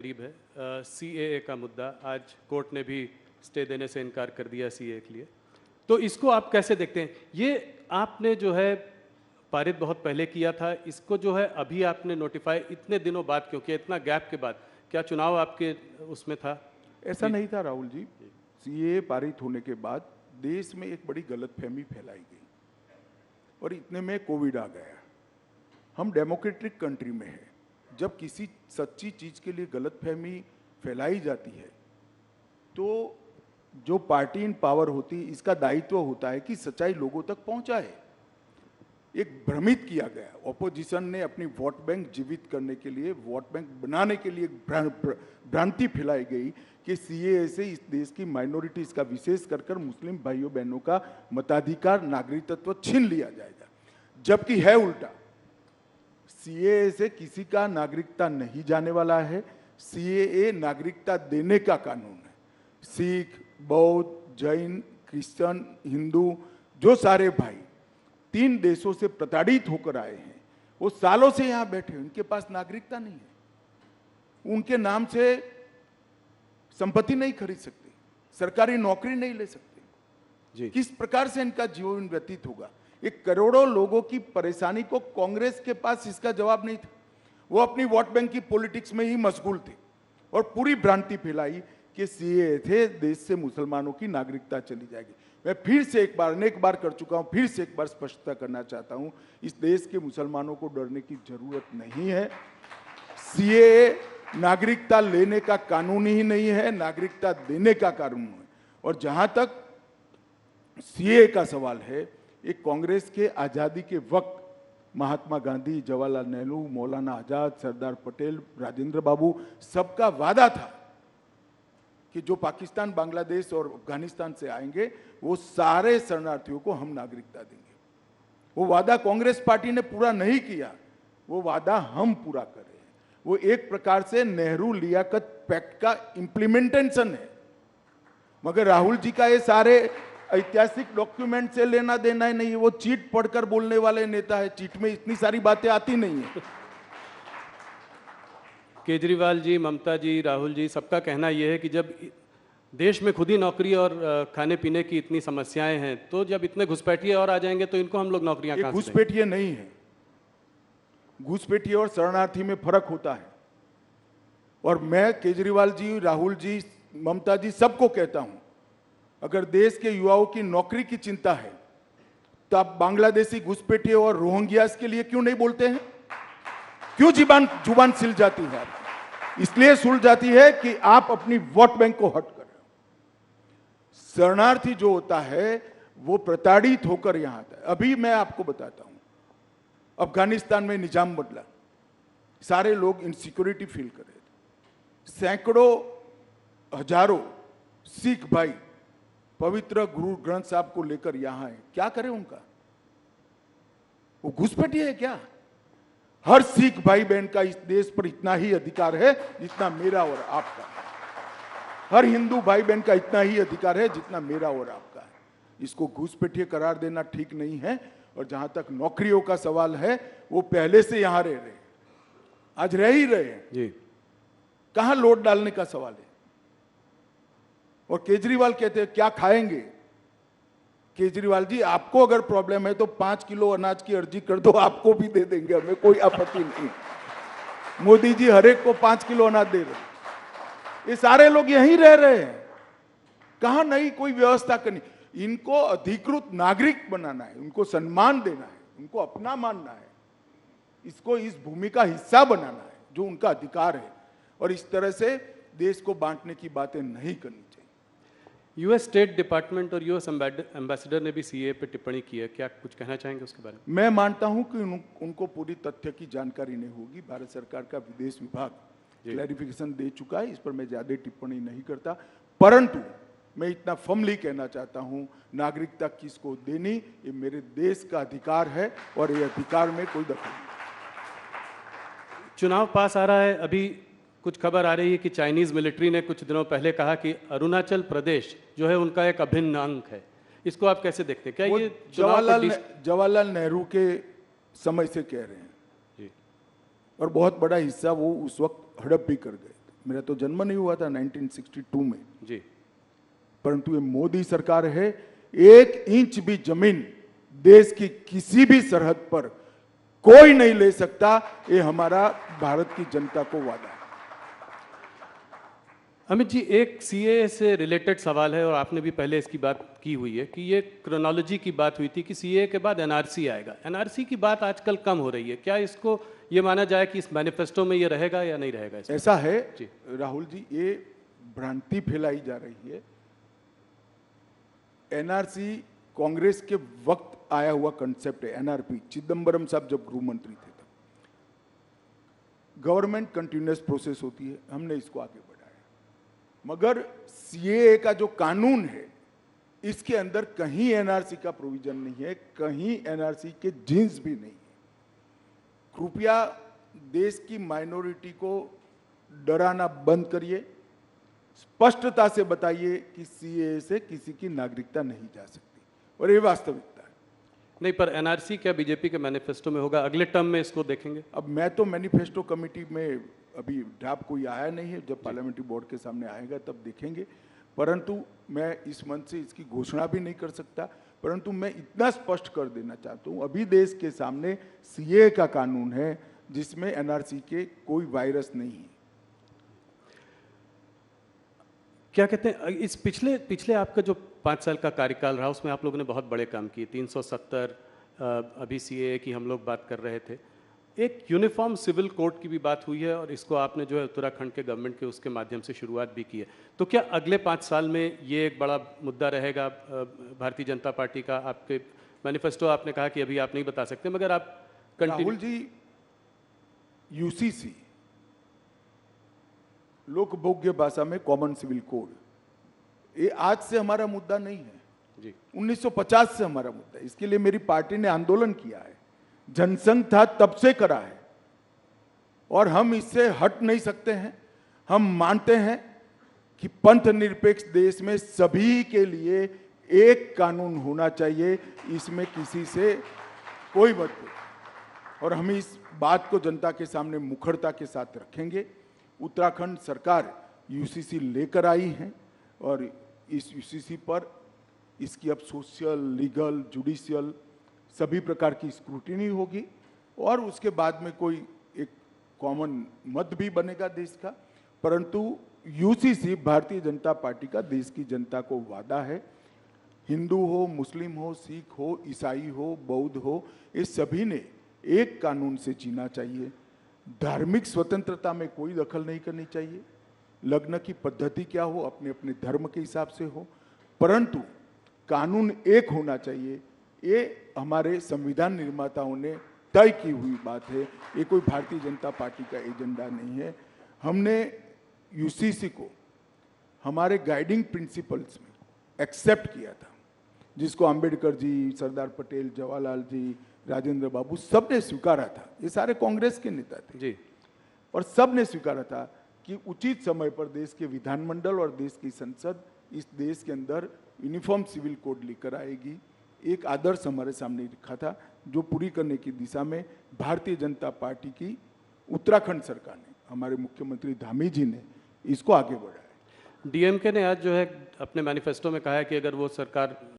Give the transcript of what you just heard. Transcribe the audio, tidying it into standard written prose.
करीब है सीएए का मुद्दा। आज कोर्ट ने भी स्टे देने से इनकार कर दिया सीएए के लिए। तो इसको आप कैसे देखते हैं? ये आपने जो है पारित बहुत पहले किया था, इसको जो है अभी आपने नोटिफाई इतने दिनों बाद क्यों किया, इतना गैप के बाद? क्या चुनाव आपके उसमें था? ऐसा नहीं था राहुल जी। सीएए पारित होने के बाद देश में एक बड़ी गलतफहमी फैलाई गई और इतने में कोविड आ गया। हम डेमोक्रेटिक कंट्री में हैं। जब किसी सच्ची चीज के लिए गलतफहमी फैलाई जाती है तो जो पार्टी इन पावर होती है इसका दायित्व होता है कि सच्चाई लोगों तक पहुंचाए। एक भ्रमित किया गया, ऑपोजिशन ने अपनी वोट बैंक जीवित करने के लिए, वोट बैंक बनाने के लिए भ्रांति फैलाई गई कि सीएए से इस देश की माइनॉरिटीज का, विशेष कर मुस्लिम भाइयों बहनों का मताधिकार, नागरिकत्व छीन लिया जाएगा। जबकि है उल्टा। सीएए से किसी का नागरिकता नहीं जाने वाला है। सीएए नागरिकता देने का कानून है। सिख, बौद्ध, जैन, क्रिश्चियन, हिंदू, जो सारे भाई 3 देशों से प्रताड़ित होकर आए हैं, वो सालों से यहां बैठे हैं, उनके पास नागरिकता नहीं है। उनके नाम से संपत्ति नहीं खरीद सकते, सरकारी नौकरी नहीं ले सकते जी। किस प्रकार से इनका जीवन व्यतीत होगा? एक करोड़ों लोगों की परेशानी को कांग्रेस के पास इसका जवाब नहीं था। वो अपनी वोट बैंक की पॉलिटिक्स में ही मशगूल थे और पूरी भ्रांति फैलाई कि सीएए थे देश से मुसलमानों की नागरिकता चली जाएगी। मैं फिर से एक बार, अनेक बार कर चुका हूं, फिर से एक बार स्पष्टता करना चाहता हूं, इस देश के मुसलमानों को डरने की जरूरत नहीं है। सीएए नागरिकता लेने का कानून ही नहीं है, नागरिकता देने का कानून है। और जहां तक सीएए का सवाल है, एक कांग्रेस के आजादी के वक्त महात्मा गांधी, जवाहरलाल नेहरू, मौलाना आजाद, सरदार पटेल, राजेंद्र बाबू, सबका वादा था कि जो पाकिस्तान, बांग्लादेश और अफगानिस्तान से आएंगे वो सारे शरणार्थियों को हम नागरिकता देंगे। वो वादा कांग्रेस पार्टी ने पूरा नहीं किया, वो वादा हम पूरा कर रहे हैं। वो एक प्रकार से नेहरू लियाकत पैक्ट का इंप्लीमेंटेशन है। मगर राहुल जी का ये सारे ऐतिहासिक डॉक्यूमेंट से लेना देना ही नहीं है। वो चीट पढ़कर बोलने वाले नेता है। चीट में इतनी सारी बातें आती नहीं है। केजरीवाल जी, ममता जी, राहुल जी, सबका कहना यह है कि जब देश में खुद ही नौकरी और खाने पीने की इतनी समस्याएं हैं, तो जब इतने घुसपैठिए और आ जाएंगे तो इनको हम लोग नौकरियां कहां से देंगे? घुसपैठिए नहीं है। घुसपैठिए और शरणार्थी में फर्क होता है। और मैं केजरीवाल जी, राहुल जी, ममता जी सबको कहता हूं, अगर देश के युवाओं की नौकरी की चिंता है तो आप बांग्लादेशी घुसपैठिए और रोहिंग्यास के लिए क्यों नहीं बोलते हैं? क्यों जुबान सिल जाती है आपकी? इसलिए सुल जाती है कि आप अपनी वोट बैंक को हट कर रहे हो। शरणार्थी जो होता है वो प्रताड़ित होकर यहां आता है। अभी मैं आपको बताता हूं, अफगानिस्तान में निजाम बदला, सारे लोग इनसिक्योरिटी फील कर रहे थे। सैकड़ों, हजारों सिख भाई पवित्र गुरु ग्रंथ साहब को लेकर यहां है। क्या करें उनका? वो घुसपैठिए है क्या? हर सिख भाई बहन का इस देश पर इतना ही अधिकार है जितना मेरा और आपका। हर हिंदू भाई बहन का इतना ही अधिकार है जितना मेरा और आपका है। इसको घुसपैठिए करार देना ठीक नहीं है। और जहां तक नौकरियों का सवाल है, वो पहले से यहां रह रहे हैं, आज रह ही रहे हैं जी। कहां लोड डालने का सवाल है? और केजरीवाल कहते हैं क्या खाएंगे? केजरीवाल जी, आपको अगर प्रॉब्लम है तो 5 किलो अनाज की अर्जी कर दो, आपको भी दे देंगे, हमें कोई आपत्ति नहीं। मोदी जी हर एक को 5 किलो अनाज दे रहे। ये सारे लोग यहीं रह रहे हैं, कहां नई कोई व्यवस्था करनी? इनको अधिकृत नागरिक बनाना है, उनको सम्मान देना है, उनको अपना मानना है, इसको इस भूमि का हिस्सा बनाना है जो उनका अधिकार है। और इस तरह से देश को बांटने की बातें नहीं करनी चाहिए। यूएस स्टेट डिपार्टमेंट और यूएस एम्बेसडर ने भी सीए पे टिप्पणी की है, क्या कुछ कहना चाहेंगे उसके बारे में? मैं मानता हूं कि उनको पूरी तथ्य की जानकारी नहीं होगी। भारत सरकार का विदेश विभाग क्लैरिफिकेशन दे चुका है, इस पर मैं ज्यादा टिप्पणी नहीं करता। परंतु मैं इतना फर्मली कहना चाहता हूं, नागरिकता किसको देनी ये मेरे देश का अधिकार है और ये अधिकार में कोई दखल नहीं। चुनाव पास आ रहा है, अभी कुछ खबर आ रही है कि चाइनीज मिलिट्री ने कुछ दिनों पहले कहा कि अरुणाचल प्रदेश जो है उनका एक अभिन्न अंग है। इसको आप कैसे देखते हैं? क्या ये जवाहरलाल नेहरू के समय से कह रहे हैं जी। और बहुत बड़ा हिस्सा वो उस वक्त हड़प भी कर गए थे। मेरा तो जन्म नहीं हुआ था 1962 में, जी। परंतु ये मोदी सरकार है। 1 इंच भी जमीन देश की किसी भी सरहद पर कोई नहीं ले सकता, ये हमारा भारत की जनता को वादा है। अमित जी, एक सीए से रिलेटेड सवाल है और आपने भी पहले इसकी बात की हुई है कि ये क्रोनोलॉजी की बात हुई थी कि सीए के बाद एनआरसी आएगा। एनआरसी की बात आजकल कम हो रही है, क्या इसको ये माना जाए कि इस मैनिफेस्टो में ये रहेगा या नहीं रहेगा? ऐसा है जी। राहुल जी, ये भ्रांति फैलाई जा रही है। एनआरसी कांग्रेस के वक्त आया हुआ कंसेप्ट है। एनआरपी चिदम्बरम साहब जब गृह मंत्री थे तब गवर्नमेंट कंटिन्यूअस प्रोसेस होती है, हमने इसको आगे बढ़ाया। मगर सीएए का जो कानून है इसके अंदर कहीं एनआरसी का प्रोविजन नहीं है, कहीं एनआरसी के जिन्स भी नहीं है। कृपया देश की माइनॉरिटी को डराना बंद करिए, स्पष्टता से बताइए कि सीएए से किसी की नागरिकता नहीं जा सकती, और ये वास्तविकता है। नहीं, पर एनआरसी क्या बीजेपी के मैनिफेस्टो में होगा? अगले टर्म में इसको देखेंगे? अब मैं तो मैनिफेस्टो कमेटी में अभी ड्राफ्ट कोई आया नहीं है, जब पार्लियामेंट्री बोर्ड के सामने आएगा तब देखेंगे। परंतु मैं इस मंच से इसकी घोषणा भी नहीं कर सकता, परंतु मैं इतना स्पष्ट कर देना चाहता हूं, अभी देश के सामने सीए का कानून है जिसमें एनआरसी के कोई वायरस नहीं है। क्या कहते हैं, इस पिछले आपका जो 5 साल का कार्यकाल रहा उसमें आप लोगों ने बहुत बड़े काम किए। 370 अभी सीएए की हम लोग बात कर रहे थे, एक यूनिफॉर्म सिविल कोड की भी बात हुई है और इसको आपने जो है उत्तराखंड के गवर्नमेंट के उसके माध्यम से शुरुआत भी की है। तो क्या अगले 5 साल में ये एक बड़ा मुद्दा रहेगा भारतीय जनता पार्टी का? आपके मैनिफेस्टो आपने कहा कि अभी आप नहीं बता सकते, मगर आप राहुल जी, यूसीसी लोकभोग्य भाषा में कॉमन सिविल कोड, ये आज से हमारा मुद्दा नहीं है जी। 1950 से हमारा मुद्दा है। इसके लिए मेरी पार्टी ने आंदोलन किया है, जनसंघ था तब से करा है, और हम इससे हट नहीं सकते हैं। हम मानते हैं कि पंथ निरपेक्ष देश में सभी के लिए एक कानून होना चाहिए, इसमें किसी से कोई मतभेद, और हम इस बात को जनता के सामने मुखरता के साथ रखेंगे। उत्तराखंड सरकार यूसीसी लेकर आई है और इस यूसीसी पर इसकी अब सोशल, लीगल, जुडिशियल सभी प्रकार की स्क्रूटिनी होगी, और उसके बाद में कोई एक कॉमन मत भी बनेगा देश का। परंतु यूसीसी भारतीय जनता पार्टी का देश की जनता को वादा है। हिंदू हो, मुस्लिम हो, सिख हो, ईसाई हो, बौद्ध हो, ये सभी ने एक कानून से जीना चाहिए। धार्मिक स्वतंत्रता में कोई दखल नहीं करनी चाहिए। लग्न की पद्धति क्या हो, अपने अपने धर्म के हिसाब से हो, परंतु कानून एक होना चाहिए। ये हमारे संविधान निर्माताओं ने तय की हुई बात है, ये कोई भारतीय जनता पार्टी का एजेंडा नहीं है। हमने यूसीसी को हमारे गाइडिंग प्रिंसिपल्स में एक्सेप्ट किया था, जिसको अंबेडकर जी, सरदार पटेल, जवाहरलाल जी, राजेंद्र बाबू सब ने स्वीकारा था। ये सारे कांग्रेस के नेता थे जी, और सब ने स्वीकारा था कि उचित समय पर देश के विधानमंडल और देश की संसद इस देश के अंदर यूनिफॉर्म सिविल कोड लेकर आएगी। एक आदर्श हमारे सामने रखा था, जो पूरी करने की दिशा में भारतीय जनता पार्टी की उत्तराखंड सरकार ने, हमारे मुख्यमंत्री धामी जी ने इसको आगे बढ़ाया। डीएमके ने आज जो है अपने मैनिफेस्टो में कहा है कि अगर वो सरकार